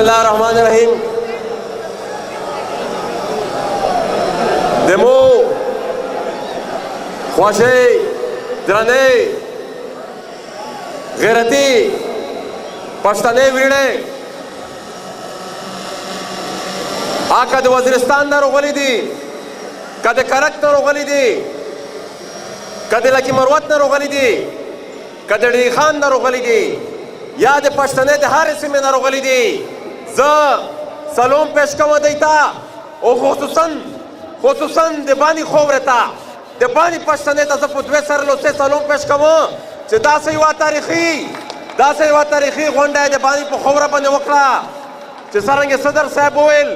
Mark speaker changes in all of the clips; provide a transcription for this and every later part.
Speaker 1: الله الرحمن الرحیم. دمو خواشی درنه غیرتی پښتنې ویړې آکه د وزیرستان نه راغلي دي، که د کرک نه راغلي دي، که د لکي مروت نه راغلي دي، که د ډیری خان نه راغلي دي، یا د پښتنې د هرې سیمې نه راغلي دي، زه سلام پیش کوم دوی ته، او خصوصا د باني خاورې ته، د باني پښتنې ته زه په دوې سره لوستې سلام پیش کوم چې داسې یوه تاریخي غونډه یې د باني په خاوره باندې وکړه چې څرنګه صدر صاحب وویل،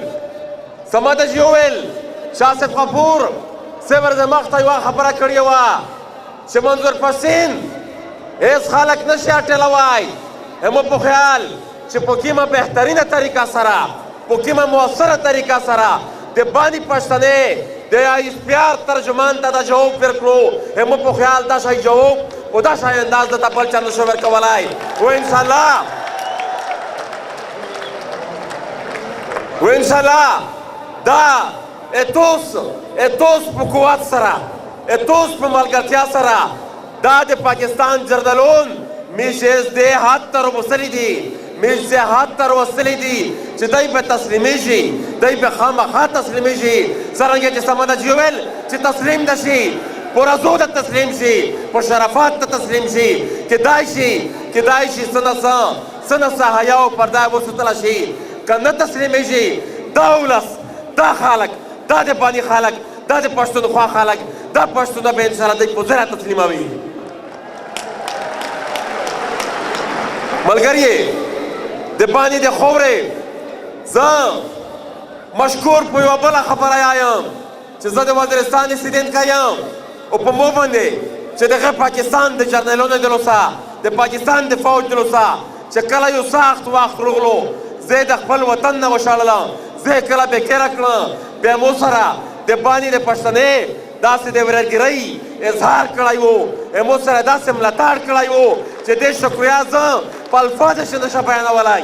Speaker 1: سمدجي وویل، شاه صاحب غفور صاحب ورځ مخته یوه خبره کړې وه چې منظور پښتین هېڅ خلک نشي اټېلوی. زموږ په خیال چې په کومه بهترینه طریقه سره، په کومه مؤثره طریقه سره د باني پښتنې د پیار ترجمان ته دا جواب ورکړو، زموږ په خیال دا شی جواب په دا شی انداز درته بل چا نشو ورکولی. و انشاءالله دا اتوس په قوت سره، اتوس په ملګرتیا سره دا د پاکستان جردلون میشیز دې حد ته رسولی دي، میشیز حد ته رسولی دي چې دی به تسلیمیږي، دی به خامخا تسلیمیږي، څرنګه چې سمدجي وویل چې تسلیم نه شي، په رضو ته تسلیم شي، په شرافت ته تسلیم شي، کیدای شي څه نه څه حیا او پرده وساتله شي. که نه تسلیمیږي دا ولس، دا خلک، دا د باني خلک، دا د پښتونخوا خلک، دا پښتونه به انشاءالله دوی په زره تسلیموي. ملګریې د باني د خاورې زه مشکور په یوه بله خبره یم چې زه د وزیرستان استدونکی یم، او په مو باندې چې دغه پاکستان د جرنیلونو د لوسه، د پاکستان د فوج د لوسه چې کله یو سخت وخت راغلو، زه یې د خپل وطن نه وشړلم، زه یې کله بېکیره کړم، بیا مو سره د باني د پښتنې داسې د ورګرۍ اظهار کړی و، مو سره داسې ملاتړ کړی و چې دې شکریا زه په الفاظو کې نشم بیانولی.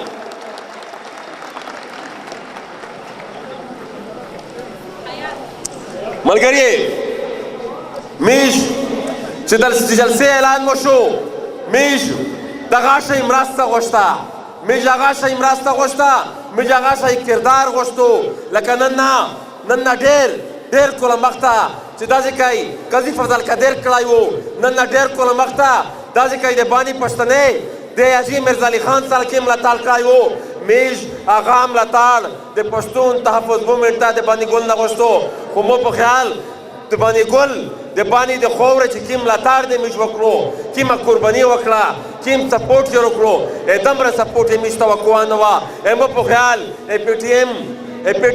Speaker 1: ملګریې میش چې د جلسې اعلان وشو، میش دغه شی مرسته غوښته، میش هغه شی مرسته غوښته، میش هغه شی کردار غوښتو، لکه نن نه ډېر کله مخته چې داسې کوي قاضي فضل قادر کړی و، نن نه ډېر کله مخته داسې کوي د باني پښتنې د حاجي میرزالي خان سره کې ملاتړ کړی و، میش هغه ملاتړ د پښتون تحفظ مومنټ ته د باني ګل نه غوښتو، خو مو په خیال د باني ګل د باني د خاورې چې کوم ملاتړ د میش وکړو، کومه قرباني وکړه، کوم سپورټ یې وکړو، دومره سپورټ یې میش ته وکړه نه وه. مو په خیال پی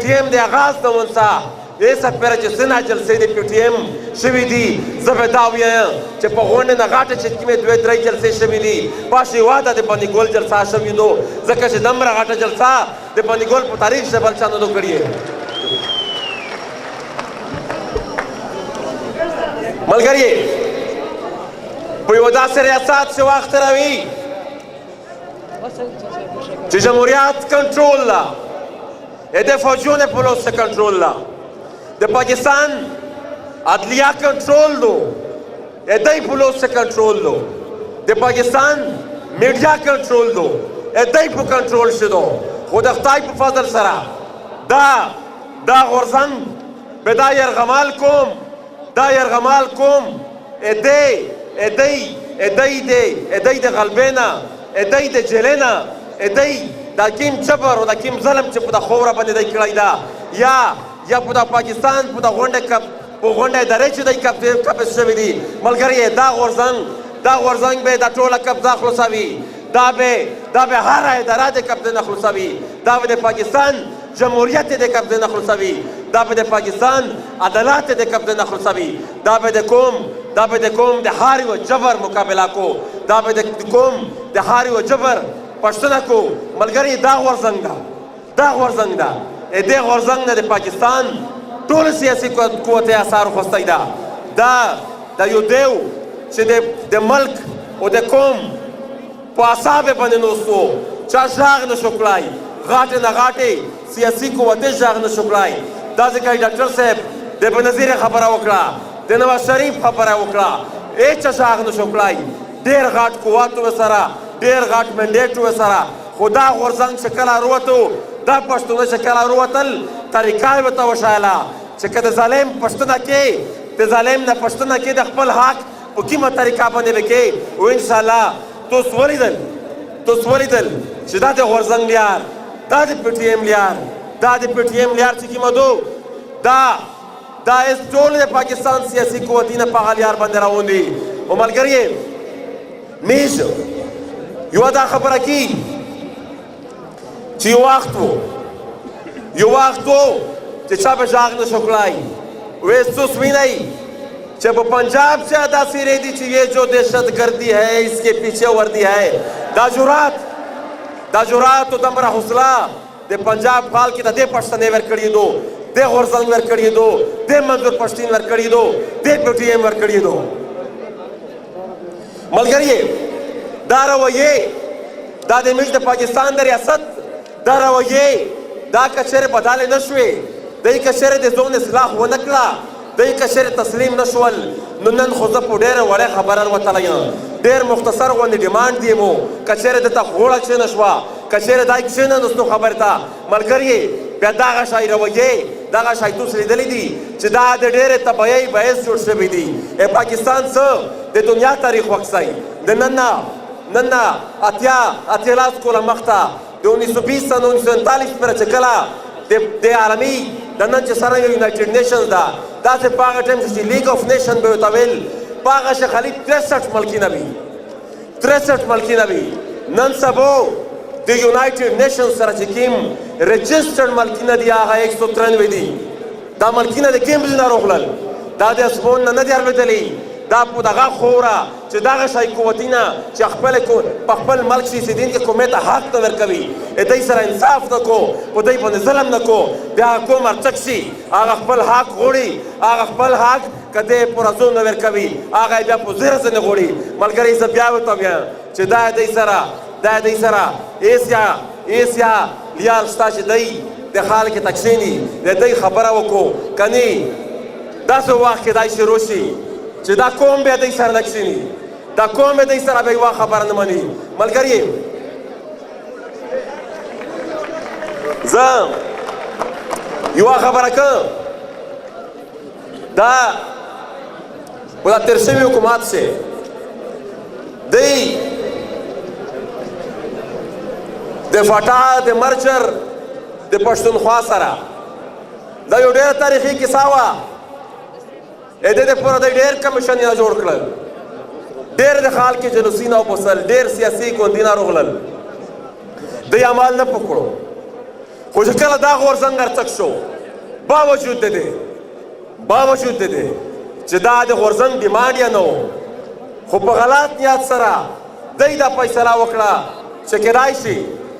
Speaker 1: ټي ایم د آغاز نه ونڅه دې سفره چې څه جلسې د پی ټي ایم شوي دي، زه به دا ووایم چې په غونډې نه غاټه چې کومې دوې درې جلسې شوي دي، پاش هېواده د باني ګل جلسه شوي نو ځکه چې دومره غټه جلسه د باني ګل په تاریخ کې بل چا نه ده کړې. ملګریې په یوه داسې ریاست چې وخت راوي چې جمهوریت کنټرول ده، د فوجونو په لوسه کنټرول ده، د پاکستان عدلیه کنټرول دو، دی په لوسه کنټرول دو، د پاکستان میډیا کنټرول دو، دی په کنټرول شدو، خو د خدای په فضل سره دا غورځنګ به دا یرغمال کوم دی د غلبې نه، دی د جیلې نه، دی دا کیم جبر او دا کیم ظلم چې په د خاوره باندې دی کړی ده، یا په د پاکستان په د غونډه ادارې چې دی قبض شوي دي. ملګریې دا غورځنګ به دا ټوله قبضه خلاصوي، دا به هره اداره د قبضې نه خلاصوي، دا به د پاکستان جمهوریت د قبضې نه خلاصوي، دا به د پاکستان عدالت د قبضې نه خلاصوي، دا به د قوم د هار و جبر مقابله کو، دا به د قوم د هار و جبر پښتنه کو. ملګری دا غورځنګ ده، دې غورځنګ نه د پاکستان ټول سیاسي قوت اثار خوستی ده، دا یو دیو چې د ملک او د قوم په اعصاب باندې نوستو، چا ژغ نشو کړی، غاټې نه غاټې سیاسي قوتې غږ نه شو کړای. دا ځکه ډاکټر صاحب د بنظیر خبره وکړه، د نواز شریف خبره وکړه، هېڅ غږ نه شو کړای. ډېر غټ قوت ورسره، ډېر غټ منډیټ ورسره، خو دا غورځنګ چې کله راووتو، دا پښتونه چې کله راووتل، طریقه یې ورته وښایله چې که د ظالم پوښتنه کې، د ظالم نه پوښتنه کې د خپل حق په کومه طریقه باندې به کې، و انشاءالله تاسو ولیدل چې دا د غورځنګ لیار، دا د پی ټي ایم لیار، دا د پی ټي ایم لیار چې کومه دو، دا هېڅ ټول د پاکستان سیاسي قوتونه په هغه لیار باندې روان دي. او ملګریې میش یوه دا خبره کی چې یو وخت و چې چا به غږ نه شو کړای. ویس تاسو وینئ چې په پنجاب سے داسې ریدي چې یہ جو دہشت گردی ہے اس کے پیچھے وردی ہے. دا جرات او دمره حوصله د پنجاب حال کې د دې پښتنې ورکړي دو، د غورځنګ ورکړي دو، د منظور پښتین ورکړي دو، د پی ټي ایم ورکړي دو. ملګریې دا رویې، دا د ملک د پاکستان د ریاست دا رویې، دا که چېرې بدلې نه شوې، دی که چېرې د ځان اصلاح ونه کړه، دی که چېرې تسلیم نه شول، نو نن خو زه په ډېره وړه خبره وتلی یم. ډېر مختصر غوندې ډیمانډ دی مو، که چېرې دته غوړه کښېنه شوه، که چېرې دا کښېننستو خبرې ته ملګریې، بیا دغه شی رویې، دغه شی تاسو لیدلی دي چې دا د ډېرې تباهۍ باعث جوړ شوي دي. پاکستان څه د دنیا تاریخ وکسئ، د نن نه اتیا لاس کاله مخته د 1920 سن 1939 پورې چې کله د عالمي د نن چې سره یونایټډ نیشنز ده، داسې په هغه ټایم چې لیګ آف نیشن به ورته ویل، په هغه چې خالي 63 ملکونه وي. نن سبا د یونایټډ نیشن سره چې کوم رجسټرډ ملکونه دي هغه 193 دي. دا ملکونه د کوم ځای نه راغلل؟ دا د اسمان نه نه دي راوتلي، دا په دغه خوره چې دغه شی قوتونه چې په خپل ملک شي اوسېدونکي قومې ته حق نه ورکوي، دوی سره انصاف نه کو، په دوی باندې ظلم نه کو، بیا قوم ارچک شي، هغه خپل حق غواړي، هغه خپل حق که دی پوره زون نه ورکوي، هغه یې بیا په زیره ځنې غواړي. ملګري زه بیا ورته وایم چې دا دوی سره هېڅ یا لیال شته چې دوی د حال کې ته کښېني، د دوی خبره وکړو، که نه داسې وخت کېدای شي راشي چې دا قوم بیا دوی سره نه کښېني، دا قوم بیا دوی سره بیا یوه خبره نه مني. ملګري زه یوه خبره کوم، دا په دا تېر شوي حکومت چې دوی د فاټا د مرچر د پښتونخوا سره دا یو ډېره تاریخي کیسه وه. د دې دپاره دوی ډېر کمیشنونه جوړ کړل، ډېر د خال کې جلوسونه وپوسل، ډېر سیاسي ګوندونه راغلل، دوی عمل نه پکړو. خو چې کله دا غورځنګ ارچک شو، باوجود د دې چې دا د غورځنګ ډیمانډ یې نه و، خو په غلط نیت سره دوی دا فیصله وکړه چې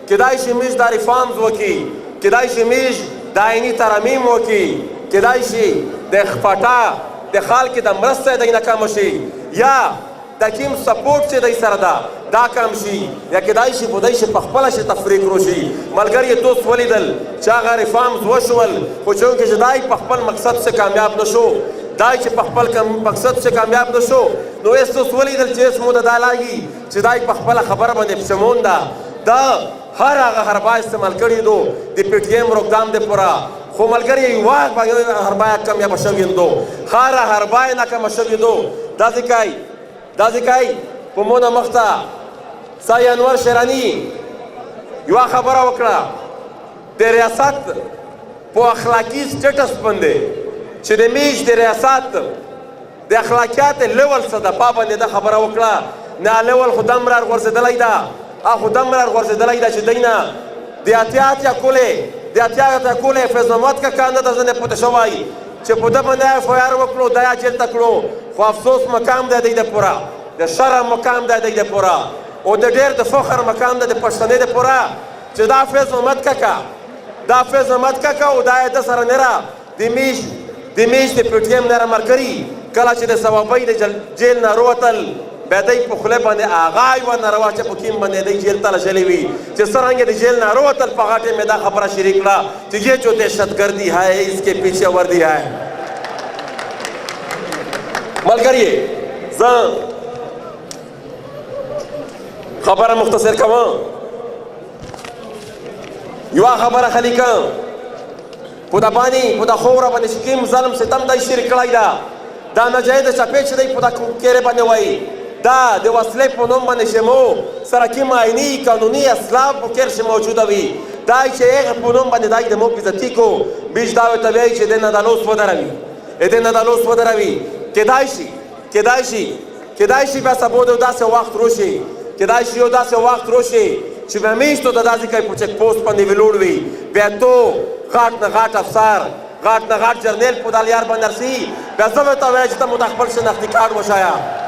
Speaker 1: کېدای شي موږ دا ریفارمز وکړي، کېدای شي موږ دا عیني ترامیم وکړي، کېدای شي د فاټا د خال کې د مرسته دوی نه کمه شي، یا د کوم سپورټ چې دوی سره ده دا کم شي، یا کېدای شي په دوی شي په خپله شي تفریق راشي. ملګري تاسو ولیدل چې هغه ریفارمز وشول، خو چونکې چې دی په خپل مقصد سے کامیاب نه شو، دی چې په خپل مقصد سے کامیاب نه شو، نو اوس تاسو ولیدل چې اوس مو دا لاګي چې دی په خپله خبره باندې پښیمون ده. دا هر هغه حربه استعمال کړي دو د پی ټي ایم روکدام دپاره، خو ملګري یوه حربه یې کامیابه شوې دو، هره حربه یې ناکامه شوې دو. دا ځکه په مونه مخته سایه انور شیراني یوه خبره وکړه د ریاست په اخلاقي سټیټس باندې چې د میش د ریاست د اخلاقیات لیول څه ده، په باندې دا خبره وکړه. نه لیول خو دومره غورځېدلی ده، خو دومره غورځېدلی ده چې دوی نه د اتیا کولې فیض محمد کاکا نه ده ځنې پوته شوی چې په ده باندې اف آی آر وکړو، دا یې جیل ته کړو. خو افسوس مقام دی دوی دپاره، د شرم مقام دی دوی دپاره، او د ډېر د فخر مقام دی د پښتنې دپاره چې دا فیض محمد کاکا او دا یې ده سره نه د میش د پی ټي ایم نه ملګري کله چې د ثوابۍ د جیل نه راوتل، بیا دی په خوله باندې هغه یوه ناروا چې په کیم باندې دی جیل ته لشلې وي چې څرنګه د جیل نه راوتل په هغه ټیم دا خبره شریک کړه چې یہ جو دہشتگردی ہے اس کے پیچھے وردی ہے ملګریې زه خبره مختصر کوم یوه خبره خالي کوم په دا باندې په دا خوره باندې چې کوم ظلم ستم دی شریک کړی ده دا ناجایز چاپې چې دی په دا کېرې باندې وایي دا د وسلې په نوم باندې چې مو سره کوم آئیني قانوني اسلام په کې چې موجوده وي دا چې هغه په نوم باندې دی د مو بېزتي کو بیچ دا ورته وایي چې دی نه دا لوس ودروي دی نه دا لوس ودروي کېدای شي بیا سبا د داسې وخت روشي کېدای شي یو داسې وخت روشي چې بیا میشتو ته داسې کوي په چک پوسټ باندې ویلوړ وي بیا تو غاټ نه غاټ افسر غاټ نه غاټ جرنیل په دا لیار باندې رسي بیا زه ورته وایه چې ته مو د خپل شناختي کارت وښایه